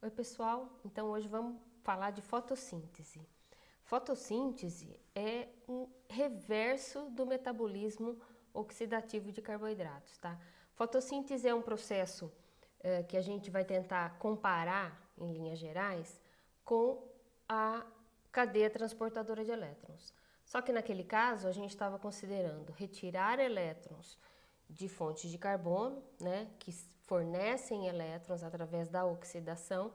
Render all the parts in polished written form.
Oi pessoal, então hoje vamos falar de fotossíntese. Fotossíntese é um reverso do metabolismo oxidativo de carboidratos, tá? Fotossíntese é um processo que a gente vai tentar comparar, em linhas gerais, com a cadeia transportadora de elétrons. Só que naquele caso a gente estava considerando retirar elétrons de fontes de carbono, né, que fornecem elétrons através da oxidação,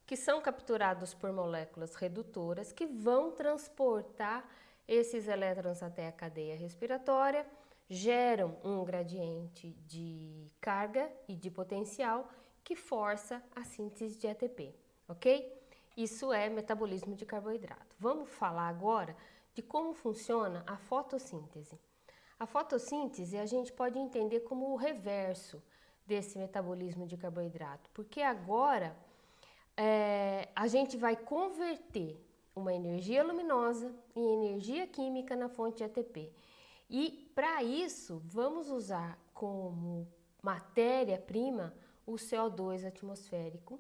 que são capturados por moléculas redutoras que vão transportar esses elétrons até a cadeia respiratória, geram um gradiente de carga e de potencial que força a síntese de ATP, ok? Isso é metabolismo de carboidrato. Vamos falar agora de como funciona a fotossíntese. A fotossíntese a gente pode entender como o reverso desse metabolismo de carboidrato, porque agora a gente vai converter uma energia luminosa em energia química na fonte de ATP. E para isso vamos usar como matéria-prima o CO2 atmosférico,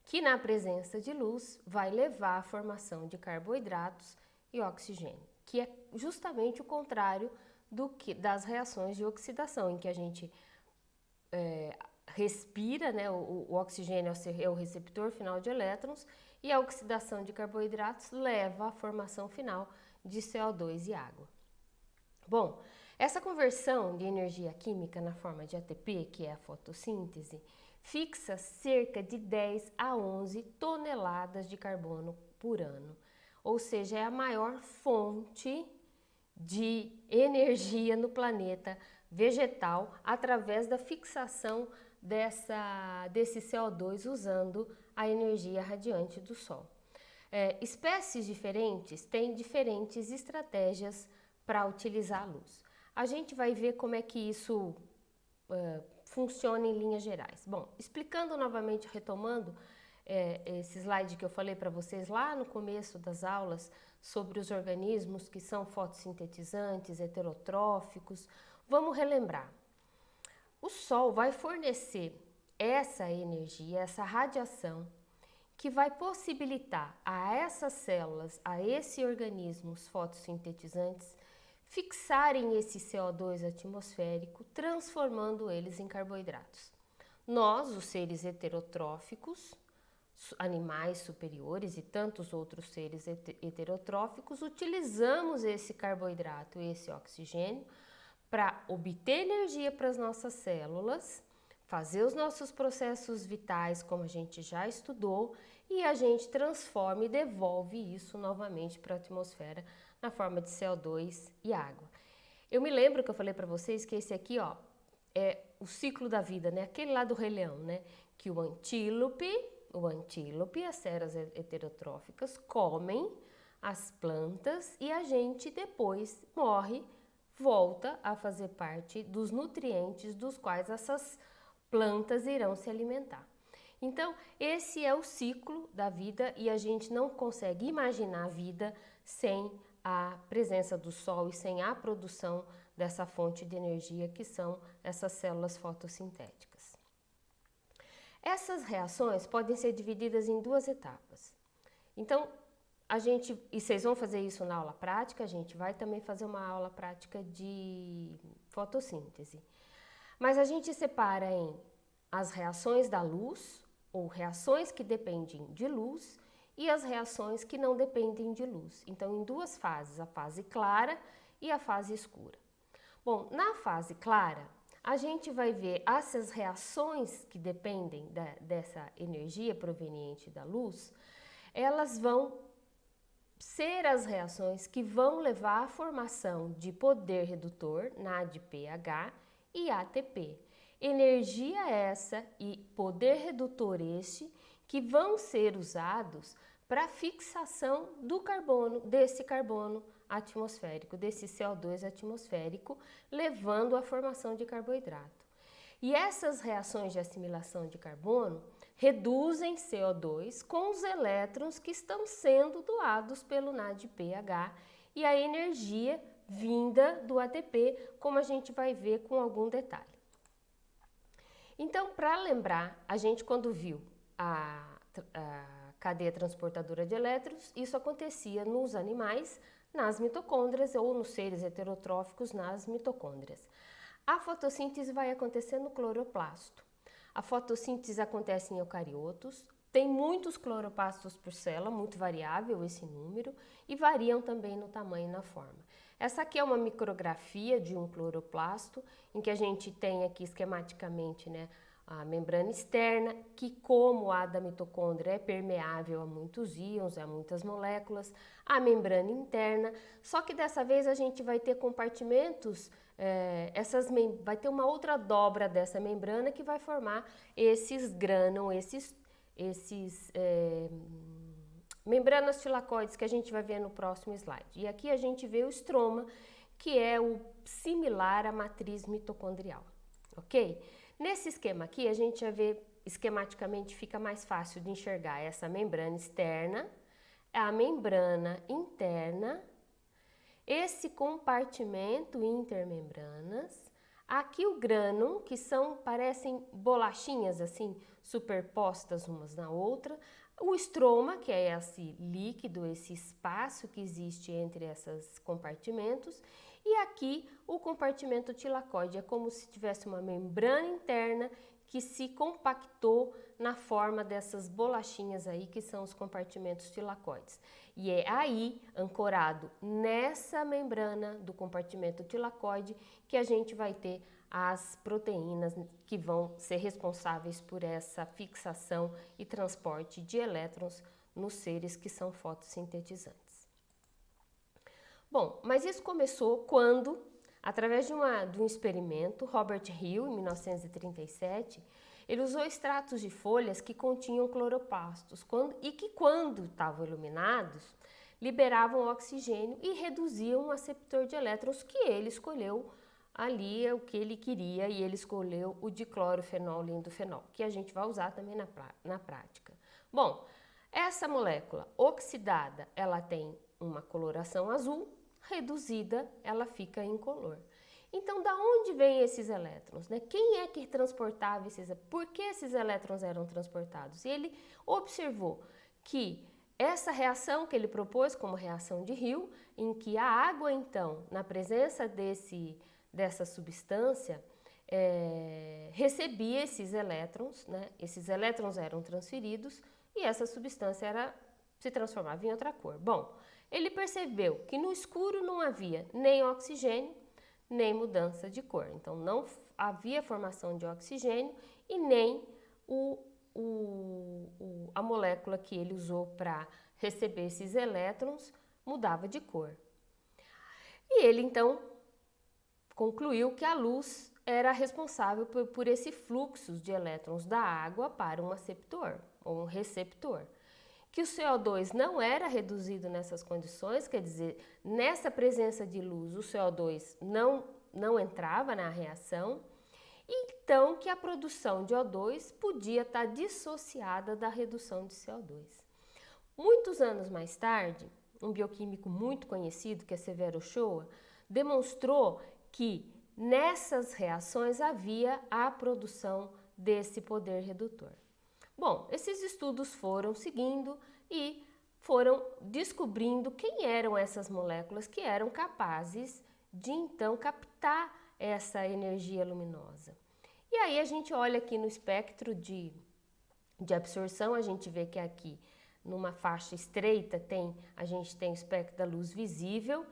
que na presença de luz vai levar à formação de carboidratos e oxigênio, que é justamente o contrário das reações de oxidação, em que a gente respira, né, o oxigênio é o receptor final de elétrons e a oxidação de carboidratos leva à formação final de CO2 e água. Bom, essa conversão de energia química na forma de ATP, que é a fotossíntese, fixa cerca de 10 a 11 toneladas de carbono por ano, ou seja, é a maior fonte de energia no planeta vegetal através da fixação desse CO2 usando a energia radiante do Sol. Espécies diferentes têm diferentes estratégias para utilizar a luz. A gente vai ver como é que isso funciona em linhas gerais. Bom, explicando novamente, retomando esse slide que eu falei para vocês lá no começo das aulas sobre os organismos que são fotossintetizantes, heterotróficos, vamos relembrar. O Sol vai fornecer essa energia, essa radiação, que vai possibilitar a essas células, a esses organismos fotossintetizantes, fixarem esse CO2 atmosférico, transformando eles em carboidratos. Nós, os seres heterotróficos, animais superiores e tantos outros seres heterotróficos, utilizamos esse carboidrato, esse oxigênio, para obter energia para as nossas células, fazer os nossos processos vitais, como a gente já estudou, e a gente transforma e devolve isso novamente para a atmosfera na forma de CO2 e água. Eu me lembro que eu falei para vocês que esse aqui, ó, é o ciclo da vida, né? Aquele lá do Rei Leão, né? Que o antílope, as ceras heterotróficas, comem as plantas e a gente depois morre, volta a fazer parte dos nutrientes dos quais essas plantas irão se alimentar. Então, esse é o ciclo da vida e a gente não consegue imaginar a vida sem a presença do Sol e sem a produção dessa fonte de energia que são essas células fotossintéticas. Essas reações podem ser divididas em duas etapas. Então, e vocês vão fazer isso na aula prática, a gente vai também fazer uma aula prática de fotossíntese. Mas a gente separa em as reações da luz, ou reações que dependem de luz, e as reações que não dependem de luz. Então, em duas fases, a fase clara e a fase escura. Bom, na fase clara, a gente vai ver essas reações que dependem dessa energia proveniente da luz, elas vão ser as reações que vão levar à formação de poder redutor, NADPH e ATP. Energia essa e poder redutor este que vão ser usados para fixação do carbono, desse carbono atmosférico, desse CO2 atmosférico, levando à formação de carboidrato. E essas reações de assimilação de carbono reduzem CO2 com os elétrons que estão sendo doados pelo NADPH e a energia vinda do ATP, como a gente vai ver com algum detalhe. Então, para lembrar, a gente quando viu a cadeia transportadora de elétrons, isso acontecia nos animais, nas mitocôndrias, ou nos seres heterotróficos, nas mitocôndrias. A fotossíntese vai acontecer no cloroplasto. A fotossíntese acontece em eucariotos, tem muitos cloroplastos por célula, muito variável esse número, e variam também no tamanho e na forma. Essa aqui é uma micrografia de um cloroplasto, em que a gente tem aqui esquematicamente, né, a membrana externa, que como a da mitocôndria é permeável a muitos íons, a muitas moléculas, a membrana interna, só que dessa vez a gente vai ter compartimentos, vai ter uma outra dobra dessa membrana que vai formar esses grânulos, membranas tilacoides que a gente vai ver no próximo slide. E aqui a gente vê o estroma, que é o similar à matriz mitocondrial, ok? Nesse esquema aqui, a gente já vê, esquematicamente fica mais fácil de enxergar essa membrana externa, a membrana interna, esse compartimento intermembranas, aqui o grânulo, que parecem bolachinhas assim, superpostas umas na outra, o estroma, que é esse líquido, esse espaço que existe entre esses compartimentos, e aqui o compartimento tilacoide, é como se tivesse uma membrana interna que se compactou na forma dessas bolachinhas aí, que são os compartimentos tilacoides. E é aí, ancorado nessa membrana do compartimento tilacoide, que a gente vai ter as proteínas que vão ser responsáveis por essa fixação e transporte de elétrons nos seres que são fotossintetizantes. Bom, mas isso começou quando, através de um experimento, Robert Hill, em 1937, ele usou extratos de folhas que continham cloroplastos e que, quando estavam iluminados, liberavam oxigênio e reduziam o aceptor de elétrons que ele escolheu ali, o que ele queria, e ele escolheu o diclorofenol lindofenol, que a gente vai usar também na prática. Bom, essa molécula oxidada, ela tem uma coloração azul, reduzida, ela fica incolor. Então, da onde vêm esses elétrons, né? Quem é que transportava por que esses elétrons eram transportados? E ele observou que essa reação que ele propôs como reação de Hill, em que a água, então, na presença dessa substância, recebia esses elétrons, né? Esses elétrons eram transferidos e essa substância se transformava em outra cor. Bom, ele percebeu que no escuro não havia nem oxigênio, nem mudança de cor. Então, não havia formação de oxigênio e nem a molécula que ele usou para receber esses elétrons mudava de cor. E ele, então, concluiu que a luz era responsável por esse fluxo de elétrons da água para um aceptor ou um receptor. Que o CO2 não era reduzido nessas condições, quer dizer, nessa presença de luz, o CO2 não entrava na reação, então que a produção de O2 podia estar dissociada da redução de CO2. Muitos anos mais tarde, um bioquímico muito conhecido, que é Severo Ochoa, demonstrou que nessas reações havia a produção desse poder redutor. Bom, esses estudos foram seguindo e foram descobrindo quem eram essas moléculas que eram capazes de então captar essa energia luminosa. E aí a gente olha aqui no espectro de absorção, a gente vê que aqui numa faixa estreita a gente tem o espectro da luz visível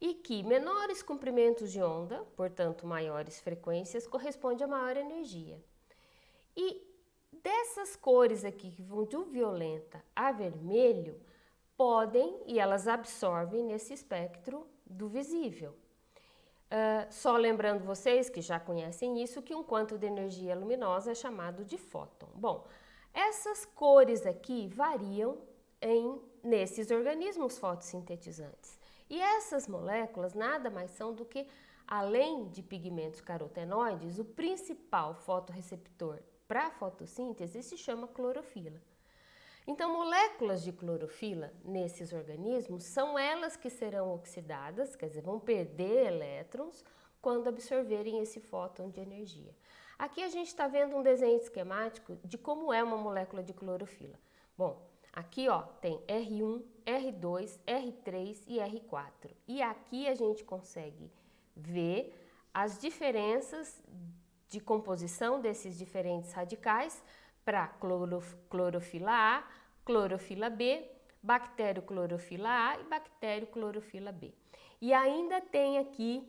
e que menores comprimentos de onda, portanto maiores frequências, corresponde a maior energia. E dessas cores aqui que vão do violeta a vermelho, e elas absorvem nesse espectro do visível. Só lembrando vocês que já conhecem isso, que um quanto de energia luminosa é chamado de fóton. Bom, essas cores aqui variam nesses organismos fotossintetizantes. E essas moléculas nada mais são do que, além de pigmentos carotenoides, o principal fotorreceptor para a fotossíntese se chama clorofila. Então, moléculas de clorofila nesses organismos são elas que serão oxidadas, quer dizer, vão perder elétrons quando absorverem esse fóton de energia. Aqui a gente está vendo um desenho esquemático de como é uma molécula de clorofila. Bom, aqui ó, tem R1, R2, R3 e R4. E aqui a gente consegue ver as diferenças de composição desses diferentes radicais para clorofila A, clorofila B, bactério clorofila A e bactério clorofila B. E ainda tem aqui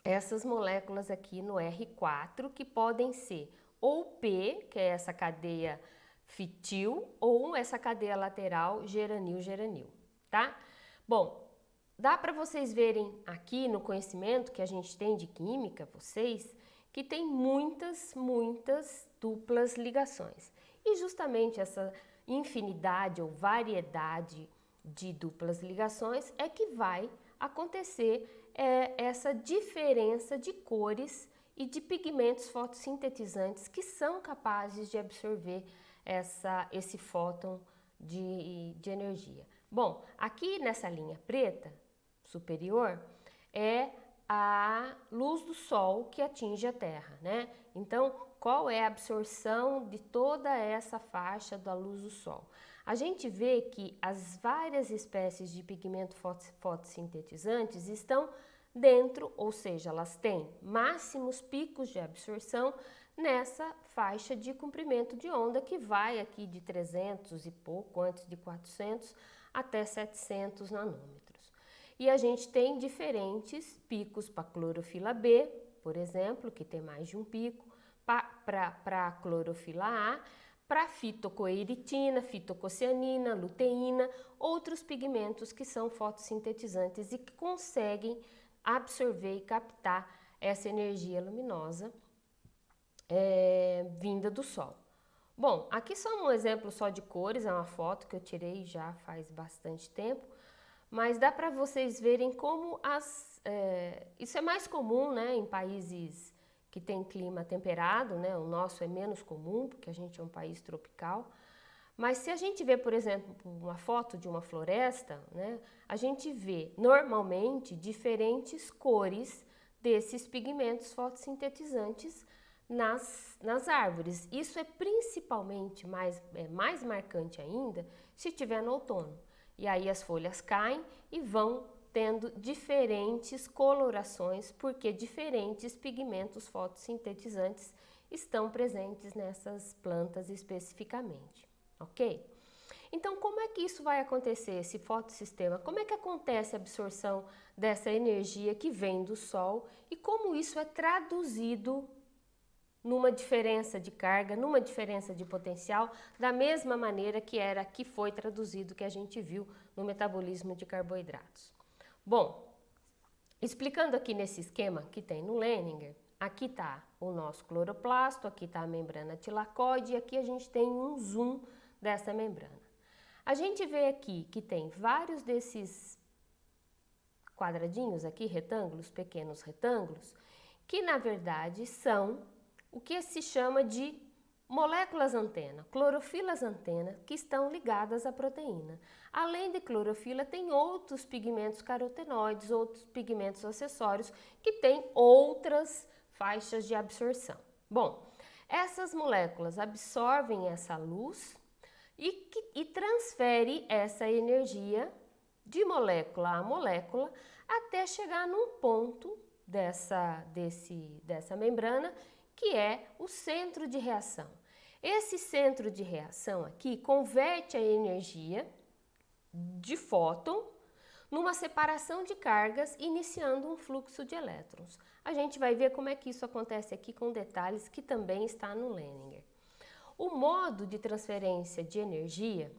essas moléculas aqui no R4 que podem ser ou P, que é essa cadeia fitil, ou essa cadeia lateral geranil-geranil, tá? Bom, dá para vocês verem aqui no conhecimento que a gente tem de química, vocês, que tem muitas duplas ligações. E justamente essa infinidade ou variedade de duplas ligações é que vai acontecer essa diferença de cores e de pigmentos fotossintetizantes que são capazes de absorver esse fóton de energia. Bom, aqui nessa linha preta superior é a luz do sol que atinge a Terra, né? Então, qual é a absorção de toda essa faixa da luz do sol? A gente vê que as várias espécies de pigmento fotossintetizantes estão dentro, ou seja, elas têm máximos picos de absorção nessa faixa de comprimento de onda que vai aqui de 300 e pouco, antes de 400, até 700 nanômetros. E a gente tem diferentes picos para clorofila B, por exemplo, que tem mais de um pico, para a clorofila A, para fitocoeritina, fitococianina, luteína, outros pigmentos que são fotossintetizantes e que conseguem absorver e captar essa energia luminosa vinda do sol. Bom, aqui só um exemplo só de cores, é uma foto que eu tirei já faz bastante tempo, mas dá para vocês verem como isso é mais comum, né, em países que tem clima temperado, né? O nosso é menos comum, porque a gente é um país tropical. Mas se a gente vê, por exemplo, uma foto de uma floresta, né? A gente vê normalmente diferentes cores desses pigmentos fotossintetizantes nas árvores. Isso é principalmente mais marcante ainda se tiver no outono. E aí as folhas caem e vão tendo diferentes colorações, porque diferentes pigmentos fotossintetizantes estão presentes nessas plantas especificamente, ok? Então, como é que isso vai acontecer, esse fotossistema? Como é que acontece a absorção dessa energia que vem do Sol e como isso é traduzido numa diferença de carga, numa diferença de potencial, da mesma maneira que foi traduzido, que a gente viu no metabolismo de carboidratos. Bom, explicando aqui nesse esquema que tem no Leninger, aqui está o nosso cloroplasto, aqui está a membrana tilacoide e aqui a gente tem um zoom dessa membrana. A gente vê aqui que tem vários desses quadradinhos aqui, retângulos, pequenos retângulos, que na verdade são o que se chama de moléculas antena, clorofilas antena, que estão ligadas à proteína. Além de clorofila, tem outros pigmentos carotenoides, outros pigmentos acessórios, que têm outras faixas de absorção. Bom, essas moléculas absorvem essa luz e transferem essa energia de molécula a molécula até chegar num ponto dessa membrana, que é o centro de reação. Esse centro de reação aqui converte a energia de fóton numa separação de cargas, iniciando um fluxo de elétrons. A gente vai ver como é que isso acontece aqui com detalhes que também está no Leninger. O modo de transferência de energia,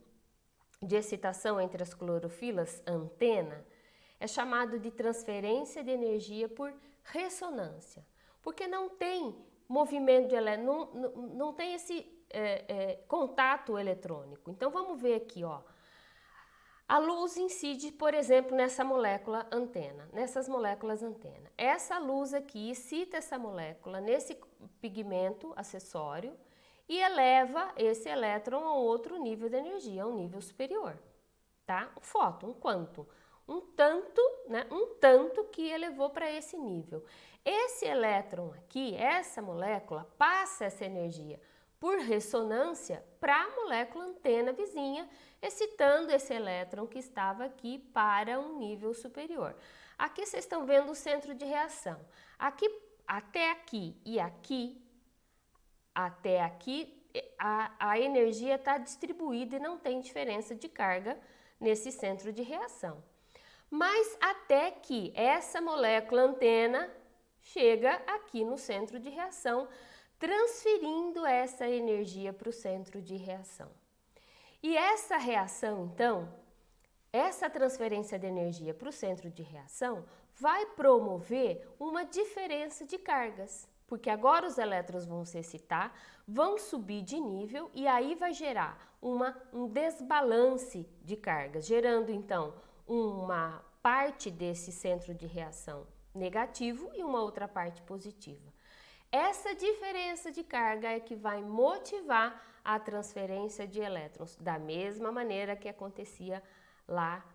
de excitação entre as clorofilas antena, é chamado de transferência de energia por ressonância, porque não tem movimento de elétrons, não tem esse contato eletrônico. Então vamos ver aqui, ó. A luz incide, por exemplo, nessa molécula antena, nessas moléculas antena. Essa luz aqui excita essa molécula nesse pigmento acessório e eleva esse elétron a outro nível de energia, a um nível superior, tá? Um fóton, um quantum. Um tanto que elevou para esse nível. Esse elétron aqui, essa molécula, passa essa energia por ressonância para a molécula antena vizinha, excitando esse elétron que estava aqui para um nível superior. Aqui vocês estão vendo o centro de reação. Aqui, até aqui e aqui, até aqui, a energia está distribuída e não tem diferença de carga nesse centro de reação. Mas até que essa molécula antena chega aqui no centro de reação, transferindo essa energia para o centro de reação. E essa reação, então, essa transferência de energia para o centro de reação vai promover uma diferença de cargas, porque agora os elétrons vão se excitar, vão subir de nível e aí vai gerar um desbalance de cargas, gerando então uma parte desse centro de reação negativo e uma outra parte positiva. Essa diferença de carga é que vai motivar a transferência de elétrons, da mesma maneira que acontecia lá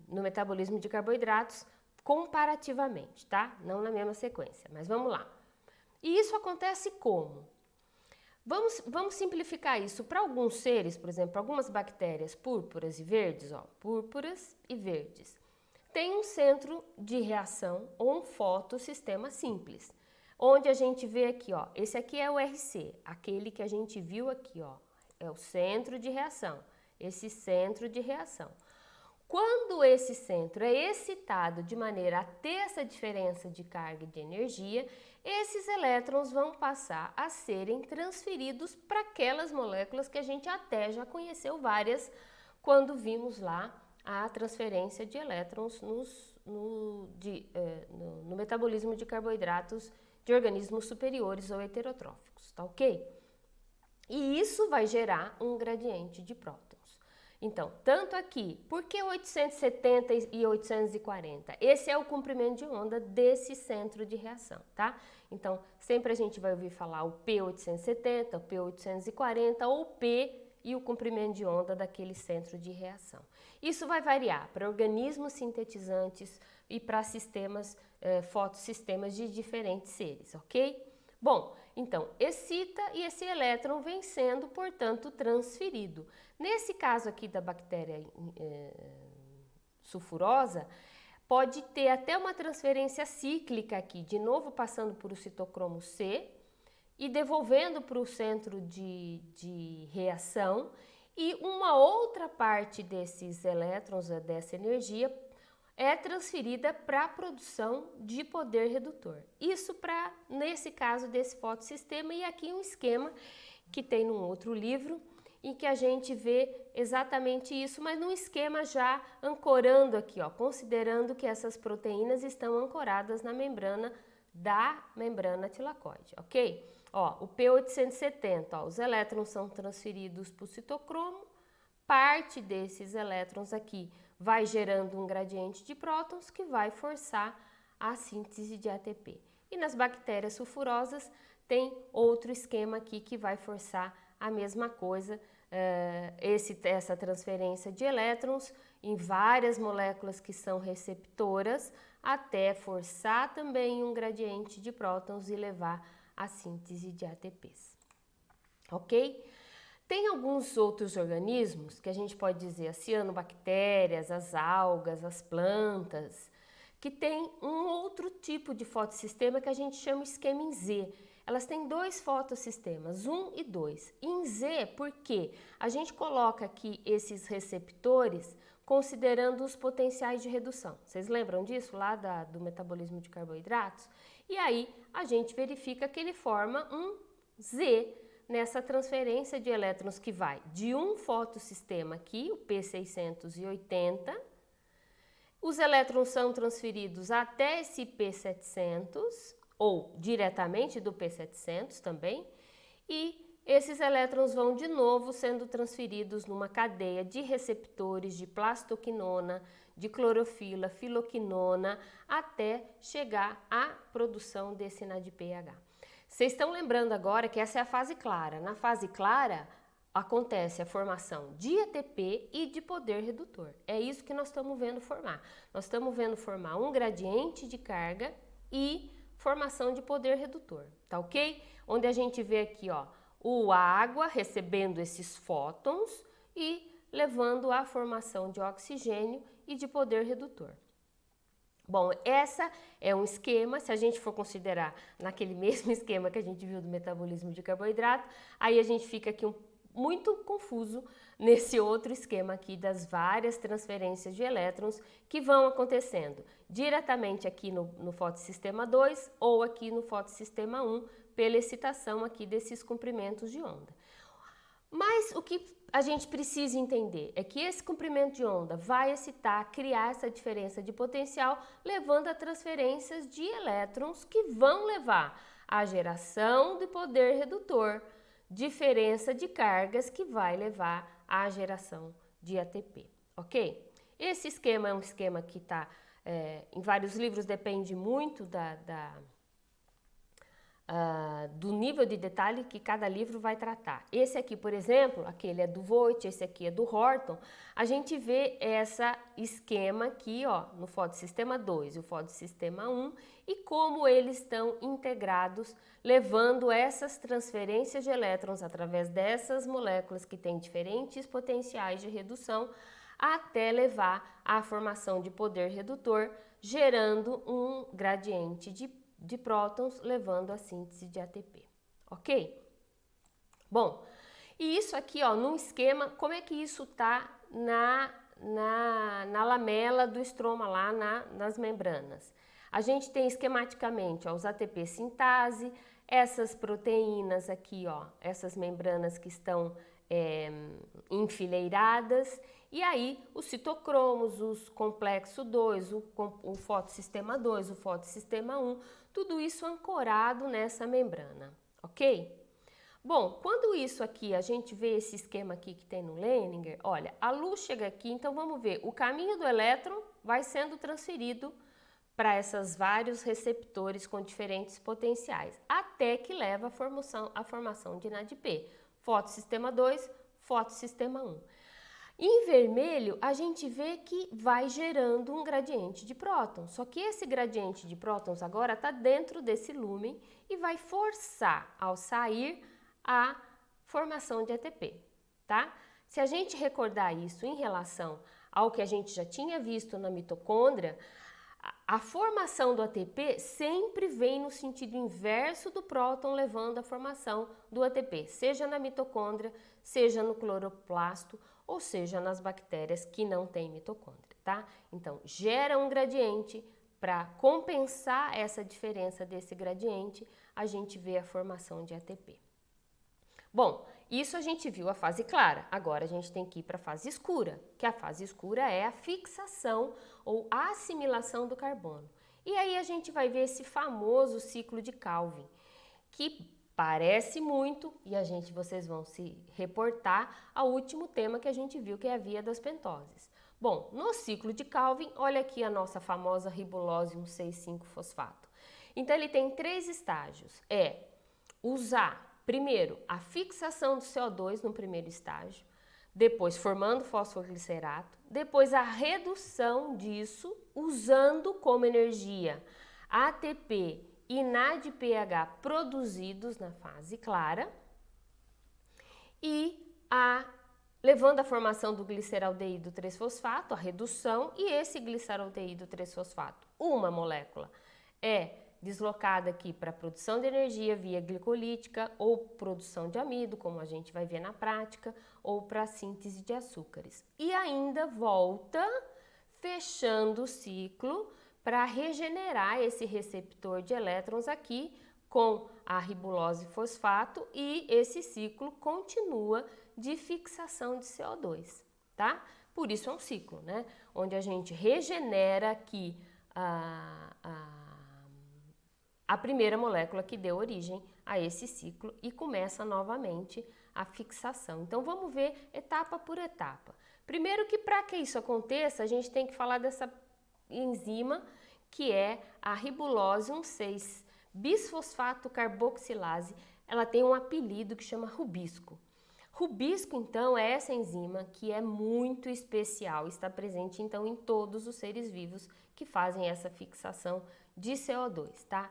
no metabolismo de carboidratos, comparativamente, tá? Não na mesma sequência, mas vamos lá. E isso acontece como? Vamos simplificar isso para alguns seres, por exemplo, algumas bactérias púrpuras e verdes, ó, púrpuras e verdes. Tem um centro de reação ou um fotossistema simples, onde a gente vê aqui, ó, esse aqui é o RC, aquele que a gente viu aqui, ó, é o centro de reação, esse centro de reação. Quando esse centro é excitado de maneira a ter essa diferença de carga e de energia, esses elétrons vão passar a serem transferidos para aquelas moléculas que a gente até já conheceu várias quando vimos lá a transferência de elétrons no metabolismo de carboidratos de organismos superiores ou heterotróficos, tá ok? E isso vai gerar um gradiente de prótons. Então, tanto aqui, por que 870 e 840? Esse é o comprimento de onda desse centro de reação, tá? Então, sempre a gente vai ouvir falar o P870, o P840 ou o P e o comprimento de onda daquele centro de reação. Isso vai variar para organismos sintetizantes e para sistemas, fotossistemas de diferentes seres, ok? Bom, então, excita e esse elétron vem sendo, portanto, transferido. Nesse caso aqui da bactéria sulfurosa, pode ter até uma transferência cíclica aqui, de novo passando por o citocromo C e devolvendo para o centro de reação, e uma outra parte desses elétrons, dessa energia, é transferida para a produção de poder redutor. Isso para, nesse caso desse fotossistema, e aqui um esquema que tem num outro livro, em que a gente vê exatamente isso, mas num esquema já ancorando aqui, ó, considerando que essas proteínas estão ancoradas na membrana da membrana tilacoide, ok? Ó, o P870, ó, os elétrons são transferidos para o citocromo, parte desses elétrons aqui vai gerando um gradiente de prótons que vai forçar a síntese de ATP. E nas bactérias sulfurosas tem outro esquema aqui que vai forçar a mesma coisa, essa transferência de elétrons em várias moléculas que são receptoras, até forçar também um gradiente de prótons e levar à síntese de ATPs. Ok? Tem alguns outros organismos, que a gente pode dizer as cianobactérias, as algas, as plantas, que tem um outro tipo de fotossistema que a gente chama esquema em Z. Elas têm dois fotossistemas, 1 e 2. Em Z, porque a gente coloca aqui esses receptores considerando os potenciais de redução. Vocês lembram disso lá do metabolismo de carboidratos? E aí a gente verifica que ele forma um Z nessa transferência de elétrons que vai de um fotossistema aqui, o P680, os elétrons são transferidos até esse P700, ou diretamente do P700 também, e esses elétrons vão de novo sendo transferidos numa cadeia de receptores de plastoquinona, de clorofila, filoquinona, até chegar à produção desse NADPH. Vocês estão lembrando agora que essa é a fase clara. Na fase clara, acontece a formação de ATP e de poder redutor. É isso que nós estamos vendo formar. Nós estamos vendo formar um gradiente de carga e formação de poder redutor, tá ok? onde a gente vê aqui, ó, a água recebendo esses fótons e levando à formação de oxigênio e de poder redutor. Bom, essa é um esquema, se a gente for considerar naquele mesmo esquema que a gente viu do metabolismo de carboidrato, aí a gente fica aqui muito confuso nesse outro esquema aqui das várias transferências de elétrons que vão acontecendo diretamente aqui no fotossistema 2 ou aqui no fotossistema 1 pela excitação aqui desses comprimentos de onda. Mas o que a gente precisa entender é que esse comprimento de onda vai excitar, criar essa diferença de potencial, levando a transferências de elétrons que vão levar à geração de poder redutor, diferença de cargas que vai levar à geração de ATP, ok? Esse esquema é um esquema que está em vários livros, depende muito do nível de detalhe que cada livro vai tratar. Esse aqui, por exemplo, aquele é do Voigt, esse aqui é do Horton. A gente vê esse esquema aqui, ó, no fotossistema 2 e o fotossistema 1 e como eles estão integrados, levando essas transferências de elétrons através dessas moléculas que têm diferentes potenciais de redução até levar à formação de poder redutor, gerando um gradiente de prótons, levando à síntese de ATP, ok? Bom, e isso aqui, ó, num esquema, como é que isso tá na lamela do estroma lá nas membranas? A gente tem esquematicamente, ó, os ATP sintase, essas proteínas aqui, ó, essas membranas que estão enfileiradas, e aí os citocromos, os complexo 2, o fotossistema 2, o fotossistema 1, tudo isso ancorado nessa membrana, ok? Bom, quando isso aqui, a gente vê esse esquema aqui que tem no Leininger, olha, a luz chega aqui, então vamos ver, o caminho do elétron vai sendo transferido para esses vários receptores com diferentes potenciais, até que leva à formação de NADP, fotossistema 2, fotossistema 1. Em vermelho, a gente vê que vai gerando um gradiente de prótons, só que esse gradiente de prótons agora está dentro desse lúmen e vai forçar, ao sair, a formação de ATP, tá? Se a gente recordar isso em relação ao que a gente já tinha visto na mitocôndria, a formação do ATP sempre vem no sentido inverso do próton, levando à formação do ATP, seja na mitocôndria, seja no cloroplasto, ou seja nas bactérias que não têm mitocôndria, tá? Então, gera um gradiente, para compensar essa diferença desse gradiente, a gente vê a formação de ATP. Bom, isso a gente viu a fase clara, agora a gente tem que ir para a fase escura, que a fase escura é a fixação ou assimilação do carbono. E aí a gente vai ver esse famoso ciclo de Calvin, que parece muito, e vocês vão se reportar ao último tema que a gente viu, que é a via das pentoses. Bom, no ciclo de Calvin, olha aqui a nossa famosa ribulose 1,6,5-fosfato. Então ele tem 3 estágios, usar primeiro a fixação do CO2 no primeiro estágio, depois formando fosfoglicerato, depois a redução disso usando como energia ATP e NADPH produzidos na fase clara e levando à formação do gliceraldeído 3-fosfato, a redução, e esse gliceraldeído 3-fosfato, uma molécula, é deslocada aqui para a produção de energia via glicolítica ou produção de amido, como a gente vai ver na prática, ou para a síntese de açúcares. E ainda volta fechando o ciclo para regenerar esse receptor de elétrons aqui com a ribulose fosfato e esse ciclo continua de fixação de CO2, tá? Por isso é um ciclo, né? Onde a gente regenera aqui a primeira molécula que deu origem a esse ciclo e começa novamente a fixação. Então vamos ver etapa por etapa. Primeiro que para que isso aconteça, a gente tem que falar dessa enzima que é a ribulose 1,6-bisfosfato carboxilase. Ela tem um apelido que chama rubisco. Rubisco, então, é essa enzima que é muito especial, está presente, então, em todos os seres vivos que fazem essa fixação de CO2, tá?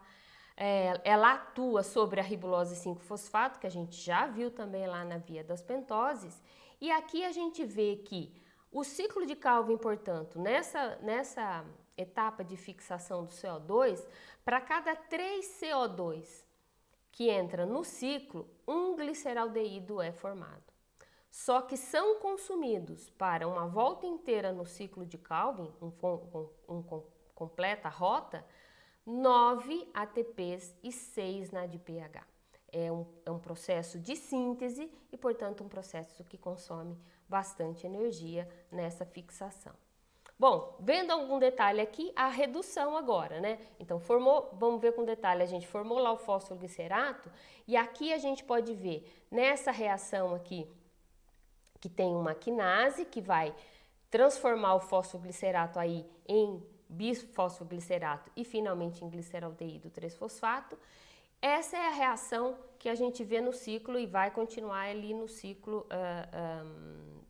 ela atua sobre a ribulose 5-fosfato, que a gente já viu também lá na via das pentoses, e aqui a gente vê que o ciclo de Calvin, portanto, nessa etapa de fixação do CO2, para cada 3 CO2 que entra no ciclo, um gliceraldeído é formado. Só que são consumidos para uma volta inteira no ciclo de Calvin, completa rota, 9 ATPs e 6 NADPH. É um processo de síntese e, portanto, um processo que consome bastante energia nessa fixação. Bom, vendo algum detalhe aqui, a redução agora, né? Então, vamos ver com detalhe, a gente formou lá o fosfoglicerato e aqui a gente pode ver nessa reação aqui que tem uma quinase que vai transformar o fosfoglicerato aí em bisfosfoglicerato e finalmente em gliceraldeído 3-fosfato. Essa é a reação que a gente vê no ciclo e vai continuar ali no ciclo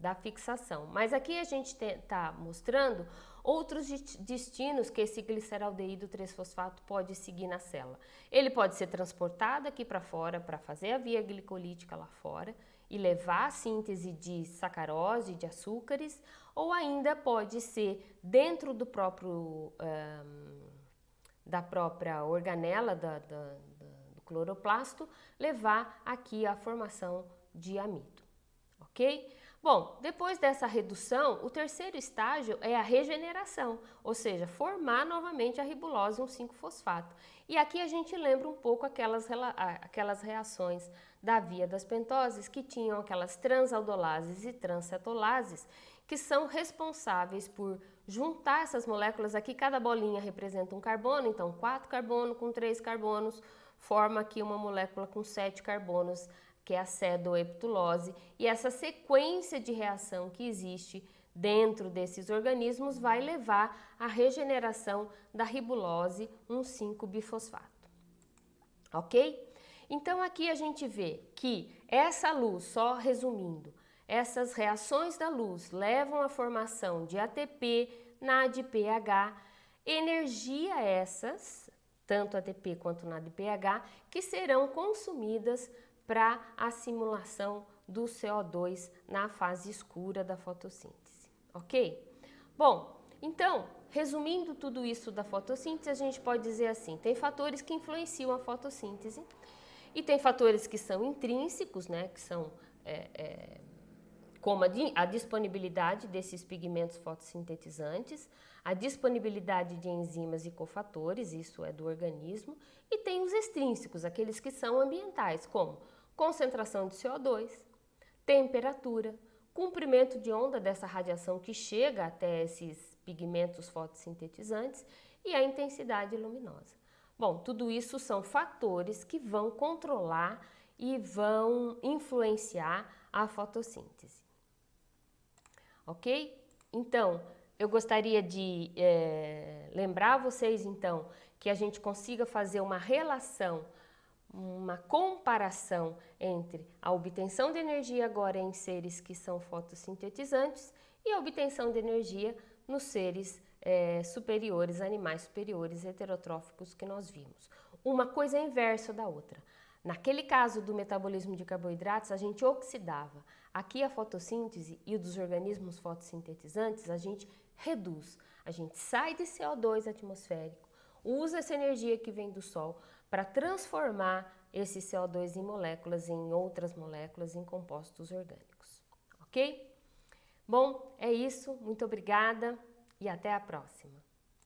da fixação. Mas aqui a gente está mostrando outros destinos que esse gliceraldeído 3-fosfato pode seguir na célula. Ele pode ser transportado aqui para fora para fazer a via glicolítica lá fora e levar a síntese de sacarose, de açúcares, ou ainda pode ser dentro do próprio da própria organela do cloroplasto, levar aqui a formação de amido, ok? Bom, depois dessa redução, o terceiro estágio é a regeneração, ou seja, formar novamente a ribulose 1,5-fosfato. E aqui a gente lembra um pouco aquelas reações da via das pentoses que tinham aquelas transaldolases e transcetolases que são responsáveis por juntar essas moléculas. Aqui cada bolinha representa um carbono, então 4 carbonos com 3 carbonos forma aqui uma molécula com 7 carbonos, que é a cedoheptulose, e essa sequência de reação que existe dentro desses organismos vai levar à regeneração da ribulose 1,5-bifosfato, ok? Então aqui a gente vê que essa luz, só resumindo, essas reações da luz levam à formação de ATP, NADPH, energia essas, tanto ATP quanto NADPH, que serão consumidas para a simulação do CO2 na fase escura da fotossíntese, ok? Bom, então, resumindo tudo isso da fotossíntese, a gente pode dizer assim, tem fatores que influenciam a fotossíntese e tem fatores que são intrínsecos, né, que são como a disponibilidade desses pigmentos fotossintetizantes, a disponibilidade de enzimas e cofatores, isso é do organismo, e tem os extrínsecos, aqueles que são ambientais, como concentração de CO2, temperatura, comprimento de onda dessa radiação que chega até esses pigmentos fotossintetizantes e a intensidade luminosa. Bom, tudo isso são fatores que vão controlar e vão influenciar a fotossíntese. Ok? Então, eu gostaria de lembrar vocês, então, que a gente consiga fazer uma relação, uma comparação entre a obtenção de energia agora em seres que são fotossintetizantes e a obtenção de energia nos seres superiores, animais superiores heterotróficos que nós vimos. Uma coisa é inversa da outra. Naquele caso do metabolismo de carboidratos, a gente oxidava. Aqui a fotossíntese e dos organismos fotossintetizantes, a gente reduz. A gente sai de CO2 atmosférico, usa essa energia que vem do Sol para transformar esse CO2 em moléculas, em outras moléculas, em compostos orgânicos. Ok? Bom, é isso. Muito obrigada e até a próxima.